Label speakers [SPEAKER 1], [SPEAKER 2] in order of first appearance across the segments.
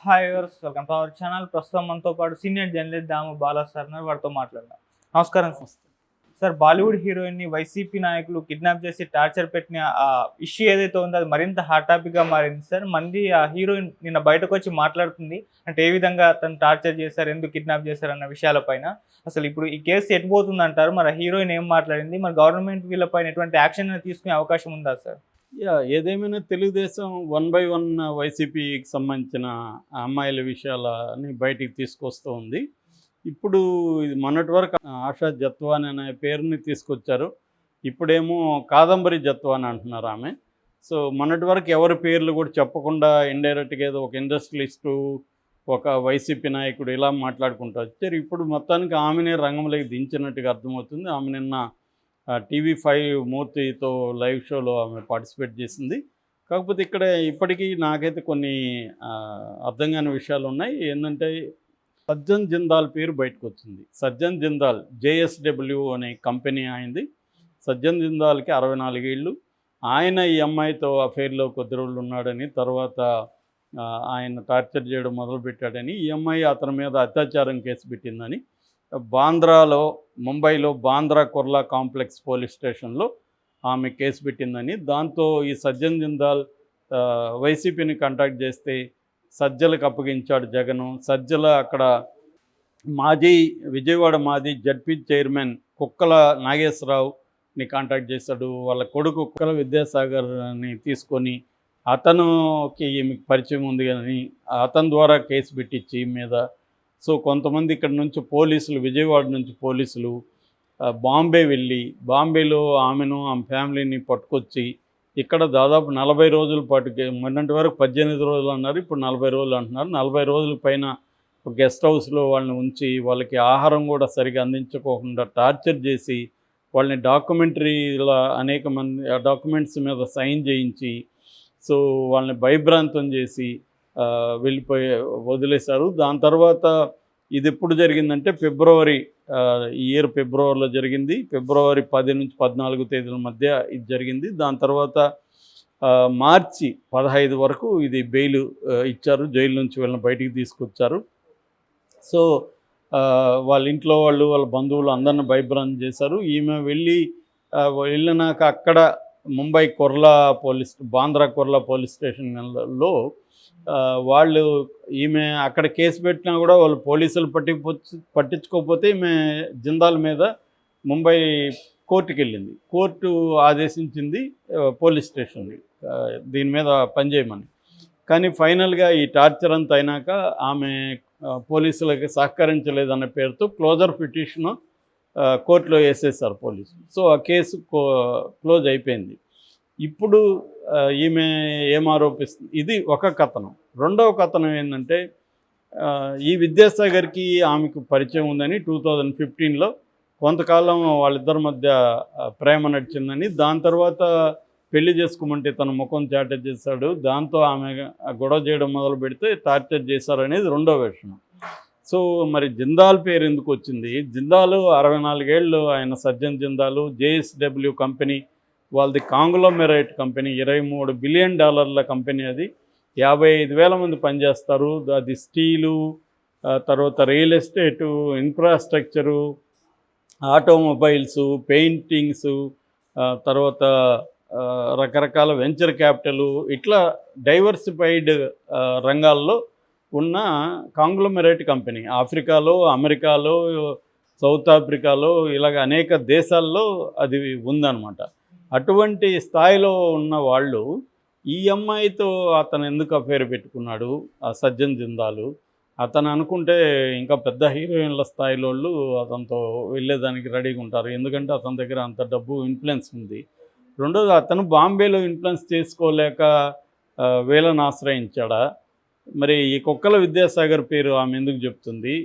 [SPEAKER 1] Hi viewers, welcome to our channel. ప్రస్తుతం మనతో పాటు సీనియర్ జర్నలిస్ట్ దాము బాలా సార్ ఉన్నారు. వారితో మాట్లాడదాం. నమస్కారం సార్. బాలీవుడ్ హీరోయిన్ ని వైసీపీ నాయకులు కిడ్నాప్ చేసి టార్చర్ పెట్టిన ఆ ఇష్యూ ఏదైతే ఉందో అది మరింత హాట్ టాపిక్ గా మారింది సార్. మళ్ళీ ఆ హీరోయిన్ నిన్న బయటకు వచ్చి మాట్లాడుతుంది. అంటే ఏ విధంగా తను టార్చర్ చేశారు, ఎందుకు కిడ్నాప్ చేశారు అన్న విషయాలపైన. అసలు ఇప్పుడు ఈ కేసు ఎటుపోతుంది అంటారు? మరి హీరోయిన్ ఏం మాట్లాడింది? మరి గవర్నమెంట్ వీళ్ళపైన ఎటువంటి యాక్షన్ తీసుకునే అవకాశం ఉందా సార్?
[SPEAKER 2] ఏదేమైనా తెలుగుదేశం 1 by 1 వైసీపీకి సంబంధించిన అమ్మాయిల విషయాలని బయటికి తీసుకొస్తూ ఉంది. ఇప్పుడు ఇది మొన్నటి వరకు ఆశా జత్వాని అనే పేరుని తీసుకొచ్చారు. ఇప్పుడేమో కాదంబరి జత్వాని అంటున్నారు ఆమె. సో మొన్నటి వరకు ఎవరి పేర్లు కూడా చెప్పకుండా ఇండైరెక్ట్గా ఏదో ఒక ఇండస్ట్రియలిస్టు, ఒక వైసీపీ నాయకుడు ఇలా మాట్లాడుకుంటూ వచ్చారు. ఇప్పుడు మొత్తానికి ఆమెనే రంగంలోకి దించినట్టుగా అర్థమవుతుంది. ఆమె నిన్న TV5 మూర్తితో లైవ్ షోలో ఆమె పార్టిసిపేట్ చేసింది. కాకపోతే ఇక్కడ ఇప్పటికీ నాకైతే కొన్ని అర్థం కాని విషయాలు ఉన్నాయి. ఏంటంటే సజ్జన్ జిందాల్ పేరు బయటకు వచ్చింది. సజ్జన్ జిందాల్ JSW అనే కంపెనీ అయింది. సజ్జన్ జిందాల్కి 64 ఏళ్ళు. ఆయన ఈ అమ్మాయితో అఫేర్లో కొద్ది రోజులు ఉన్నాడని, తర్వాత ఆయన టార్చర్ చేయడం మొదలుపెట్టాడని, ఈ అమ్మాయి అతని మీద అత్యాచారం కేసు పెట్టిందని బాంద్రాలో, ముంబైలో బాంద్రా కుర్లా కాంప్లెక్స్ పోలీస్ స్టేషన్లో ఆమె కేసు పెట్టిందని, దాంతో ఈ సజ్జన్ జిందాల్ వైసీపీని కాంటాక్ట్ చేస్తే సజ్జలకు అప్పగించాడు జగను. సజ్జల అక్కడ విజయవాడ మాజీ జడ్పీ చైర్మన్ కుక్కల నాగేశ్వరరావుని కాంటాక్ట్ చేశాడు. వాళ్ళ కొడుకు కుక్కల విద్యాసాగర్ని తీసుకొని అతనుకి ఈమెకు పరిచయం ఉంది కానీ అతని ద్వారా కేసు పెట్టించి మీద. సో కొంతమంది ఇక్కడ నుంచి పోలీసులు, విజయవాడ నుంచి పోలీసులు బాంబే వెళ్ళి, బాంబేలో ఆమెను ఆమె ఫ్యామిలీని పట్టుకొచ్చి ఇక్కడ దాదాపు 40 రోజుల పాటు, మొన్నటి వరకు 18 రోజులు అన్నారు, ఇప్పుడు 40 రోజులు అంటున్నారు. 40 రోజుల పైన గెస్ట్ హౌస్లో వాళ్ళని ఉంచి వాళ్ళకి ఆహారం కూడా సరిగా అందించుకోకుండా టార్చర్ చేసి వాళ్ళని డాక్యుమెంటరీల అనేక మంది డాక్యుమెంట్స్ మీద సైన్ చేయించి, సో వాళ్ళని భయభ్రాంతం చేసి వదిలేశారు. దాని తర్వాత ఇది ఎప్పుడు జరిగిందంటే ఈ ఇయర్ ఫిబ్రవరిలో జరిగింది. ఫిబ్రవరి 10 నుంచి 14 తేదీల మధ్య ఇది జరిగింది. దాని తర్వాత మార్చి 15 వరకు ఇది బెయిల్ ఇచ్చారు. జైలు నుంచి వీళ్ళని బయటికి తీసుకొచ్చారు. సో వాళ్ళ ఇంట్లో వాళ్ళు, వాళ్ళ బంధువులు అందరిని భయభ్రాంతం చేశారు. ఈమె వెళ్ళినాక అక్కడ ముంబై బాంద్రా కుర్లా పోలీస్ స్టేషన్లో వాళ్ళు ఈమె అక్కడ కేసు పెట్టినా కూడా వాళ్ళు పోలీసులు పట్టించుకోకపోతే ఈమె జిందాల్ మీద ముంబై కోర్టుకి వెళ్ళింది. కోర్టు ఆదేశించింది పోలీస్ స్టేషన్ని దీని మీద పనిచేయమని. కానీ ఫైనల్గా ఈ టార్చర్ అంతా అయినాక ఆమె పోలీసులకి సహకరించలేదన్న పేరుతో క్లోజర్ పిటిషన్ కోర్టులో వేసేసారు పోలీసులు. సో ఆ కేసు క్లోజ్ అయిపోయింది. ఇప్పుడు ఈమె ఏం ఆరోపిస్తుంది, ఇది ఒక కథనం. రెండవ కథనం ఏంటంటే ఈ విద్యాసాగర్కి ఆమెకు పరిచయం ఉందని 2015లో కొంతకాలం వాళ్ళిద్దరి మధ్య ప్రేమ నడిచిందని, దాని తర్వాత పెళ్లి చేసుకోమంటే తన ముఖం చాట చేశాడు, దాంతో ఆమె గొడవ చేయడం మొదలు పెడితే టార్చర్ చేశారు అనేది రెండో విషయం. సో మరి జిందాల్ పేరు ఎందుకు వచ్చింది? జిందాల్ 64 ఏళ్ళు ఆయన సజ్జన్ జిందాల్. JSW కంపెనీ వాళ్ళది కాంగ్లోమెరేట్ కంపెనీ, $23 బిలియన్ కంపెనీ. అది 55,000 మంది పనిచేస్తారు. అది స్టీలు, తర్వాత real estate, infrastructure, automobiles, paintings, తర్వాత రకరకాల వెంచర్ క్యాపిటలు, ఇట్లా డైవర్సిఫైడ్ రంగాల్లో ఉన్న కాంగ్లోమెరేట్ కంపెనీ. ఆఫ్రికాలో, అమెరికాలో, సౌత్ ఆఫ్రికాలో ఇలాగ అనేక దేశాల్లో అది ఉందన్నమాట. అటువంటి స్థాయిలో ఉన్న వాళ్ళు ఈ అమ్మాయితో అతను ఎందుకు అఫేర్ పెట్టుకున్నాడు, ఆ సజ్జన్ జిందాల్? అతను అనుకుంటే ఇంకా పెద్ద హీరోయిన్ల స్థాయిలో వాళ్ళు అతనితో వెళ్ళేదానికి రెడీగా ఉంటారు, ఎందుకంటే అతని దగ్గర అంత డబ్బు, ఇన్ఫ్లుయెన్స్ ఉంది. రెండోది, అతను బాంబేలో ఇన్ఫ్లుయెన్స్ చేసుకోలేక వీళ్ళని ఆశ్రయించాడా? మరి ఈ కుక్కల విద్యాసాగర్ పేరు ఆమె ఎందుకు చెప్తుంది?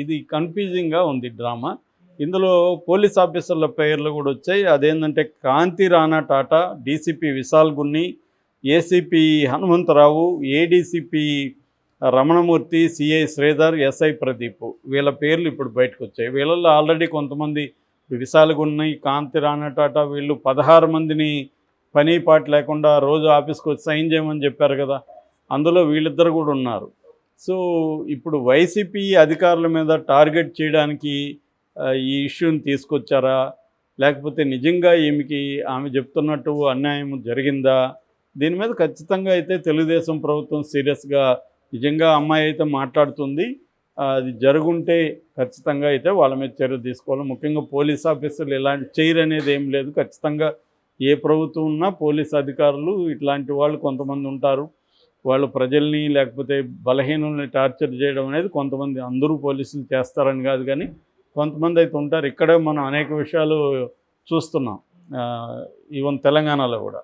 [SPEAKER 2] ఇది కన్ఫ్యూజింగ్గా ఉంది డ్రామా. ఇందులో పోలీస్ ఆఫీసర్ల పేర్లు కూడా వచ్చాయి. అదేంటంటే కాంతి Rana Tata, DCP Vishal Gunni, ACP Hanumantharao, ADCP Ramanamurthy, CI Sridhar, SI Pradeep, వీళ్ళ పేర్లు ఇప్పుడు బయటకు వచ్చాయి. వీళ్ళల్లో ఆల్రెడీ కొంతమంది విశాల్ గున్ని, కాంతి రాణా టాటా వీళ్ళు 16 మందిని పని పాట లేకుండా రోజు ఆఫీస్కి వచ్చి సైన్ చేయమని చెప్పారు కదా. అందులో వీళ్ళిద్దరు కూడా ఉన్నారు. సో ఇప్పుడు వైసీపీ అధికారుల మీద టార్గెట్ చేయడానికి ఈ ఇష్యూని తీసుకొచ్చారా, లేకపోతే నిజంగా ఆమె చెప్తున్నట్టు అన్యాయం జరిగిందా? దీని మీద ఖచ్చితంగా అయితే తెలుగుదేశం ప్రభుత్వం సీరియస్గా, నిజంగా అమ్మాయి అయితే మాట్లాడుతుంది, అది జరుగుంటే ఖచ్చితంగా అయితే వాళ్ళ మీద చర్య తీసుకోవాలి. ముఖ్యంగా పోలీస్ ఆఫీసర్లు ఇలాంటి చేయరు అనేది ఏం లేదు. ఖచ్చితంగా ఏ ప్రభుత్వం ఉన్నా పోలీస్ అధికారులు ఇట్లాంటి వాళ్ళు కొంతమంది ఉంటారు. వాళ్ళు ప్రజల్ని లేకపోతే బలహీనుల్ని టార్చర్ చేయడం అనేది కొంతమంది, అందరూ పోలీసులు చేస్తారని కాదు, కానీ కొంతమంది అయితే ఉంటారు. ఇక్కడే మనం అనేక విషయాలు చూస్తున్నాం. ఈవెన్ తెలంగాణలో కూడా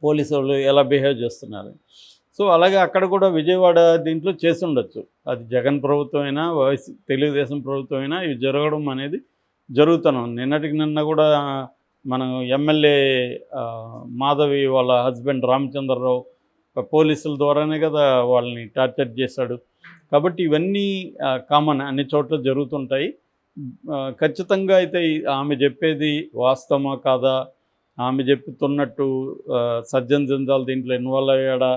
[SPEAKER 2] పోలీసు వాళ్ళు ఎలా బిహేవ్ చేస్తున్నారు. సో అలాగే అక్కడ కూడా విజయవాడ దీంట్లో చేసి ఉండొచ్చు. అది జగన్ ప్రభుత్వం అయినా తెలుగుదేశం ప్రభుత్వం అయినా ఇవి జరగడం అనేది జరుగుతున్నాం. నిన్నటికి నిన్న కూడా మనం ఎమ్మెల్యే మాధవి వాళ్ళ హస్బెండ్ రామచంద్రరావు పోలీసుల ద్వారానే కదా వాళ్ళని టార్చర్ చేశాడు. కాబట్టి ఇవన్నీ కామన్, అన్ని చోట్ల జరుగుతుంటాయి. ఖచ్చితంగా అయితే ఆమె చెప్పేది వాస్తవమా కాదా, ఆమె చెప్తున్నట్టు సజ్జన్ జిందాల్ దీంట్లో ఇన్వాల్వ్ అయ్యాడా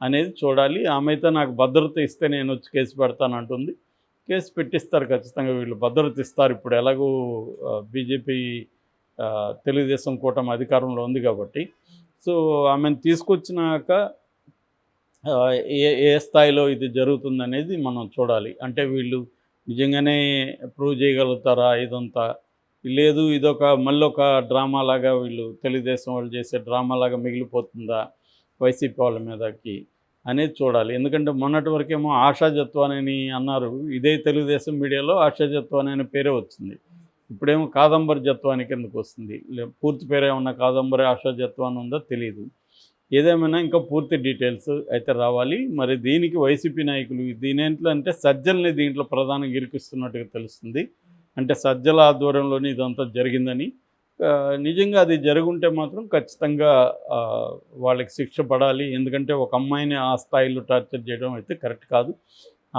[SPEAKER 2] అనేది చూడాలి. ఆమె అయితే నాకు భద్రత ఇస్తే నేను వచ్చి కేసు పెడతానంటుంది. కేసు పెట్టిస్తారు ఖచ్చితంగా, వీళ్ళు భద్రత ఇస్తారు. ఇప్పుడు ఎలాగూ బీజేపీ తెలుగుదేశం కూటమి అధికారంలో ఉంది కాబట్టి. సో ఆమెను తీసుకొచ్చినాక ఏ స్థాయిలో ఇది జరుగుతుందనేది మనం చూడాలి. అంటే వీళ్ళు నిజంగానే ప్రూవ్ చేయగలుగుతారా ఇదంతా, లేదు ఇదొక మళ్ళొక డ్రామాలాగా, వీళ్ళు తెలుగుదేశం వాళ్ళు చేసే డ్రామాలాగా మిగిలిపోతుందా వైసీపీ వాళ్ళ మీదకి అనేది చూడాలి. ఎందుకంటే మొన్నటి వరకేమో ఆశాజత్వాని అన్నారు, ఇదే తెలుగుదేశం మీడియాలో ఆశాజత్వాని అనే పేరే వచ్చింది. ఇప్పుడేమో కాదంబరి జత్వాని కిందకు వస్తుంది. పూర్తి పేరు ఏమన్నా కాదంబరి ఆశాజత్వాని ఉందో తెలియదు. ఏదేమైనా ఇంకా పూర్తి డీటెయిల్స్ అయితే రావాలి. మరి దీనికి వైసీపీ నాయకులు దీనేంట్లో అంటే సజ్జల్ని దీంట్లో ప్రధానంగా ఇరికిస్తున్నట్టుగా తెలుస్తుంది. అంటే సజ్జల ఆధ్వర్యంలోనే ఇదంతా జరిగిందని. నిజంగా అది జరుగుంటే మాత్రం ఖచ్చితంగా వాళ్ళకి శిక్ష పడాలి. ఎందుకంటే ఒక అమ్మాయిని ఆ స్థాయిలో టార్చర్ చేయడం అయితే కరెక్ట్ కాదు.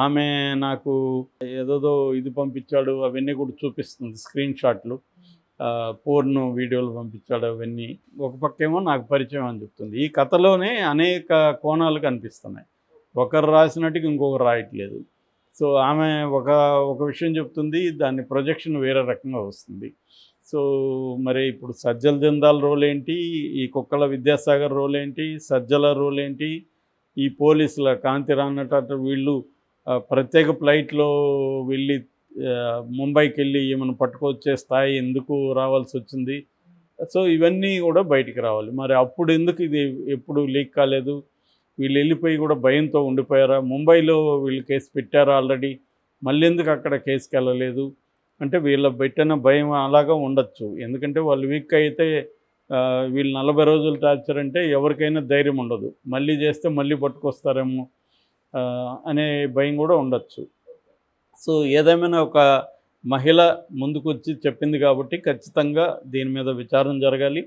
[SPEAKER 2] ఆమె నాకు ఏదోదో ఇది పంపించాడు, అవన్నీ కూడా చూపిస్తుంది, స్క్రీన్ షాట్లు, పోర్న్ వీడియోలు పంపించాడు, అవన్నీ. ఒక పక్కేమో నాకు పరిచయం అని చెప్తుంది. ఈ కథలోనే అనేక కోణాలు కనిపిస్తున్నాయి. ఒకరు రాసినట్టుగా ఇంకొకరు రాయట్లేదు. సో ఆమె ఒక విషయం చెప్తుంది, దాని ప్రొజెక్షన్ వేరే రకంగా వస్తుంది. సో మరి ఇప్పుడు సజ్జల జిందాల్ రోల్ ఏంటి, ఈ కుక్కల విద్యాసాగర్ రోల్ ఏంటి, సజ్జల రోల్ ఏంటి, ఈ పోలీసుల కాంతి రానట్టు వీళ్ళు ప్రత్యేక ఫ్లైట్లో వెళ్ళి ముంబైకి వెళ్ళి ఏమైనా పట్టుకొచ్చే స్థాయి ఎందుకు రావాల్సి వచ్చింది. సో ఇవన్నీ కూడా బయటికి రావాలి. మరి అప్పుడు ఎందుకు ఇది ఎప్పుడు లీక్ కాలేదు, వీళ్ళు వెళ్ళిపోయి కూడా భయంతో ఉండిపోయారా, ముంబైలో వీళ్ళు కేసు పెట్టారా ఆల్రెడీ, మళ్ళీ ఎందుకు అక్కడ కేసుకి వెళ్ళలేదు అంటే వీళ్ళ పెట్టిన భయం అలాగా ఉండొచ్చు. ఎందుకంటే వాళ్ళు వీక్ అయితే వీళ్ళు 40 రోజులు టార్చర్ అంటే ఎవరికైనా ధైర్యం ఉండదు, మళ్ళీ చేస్తే మళ్ళీ పట్టుకొస్తారేమో అనే భయం కూడా ఉండొచ్చు. సో ఏదేమైనా ఒక మహిళ ముందుకొచ్చి చెప్పింది కాబట్టి ఖచ్చితంగా దీని మీద విచారణ జరగాలి.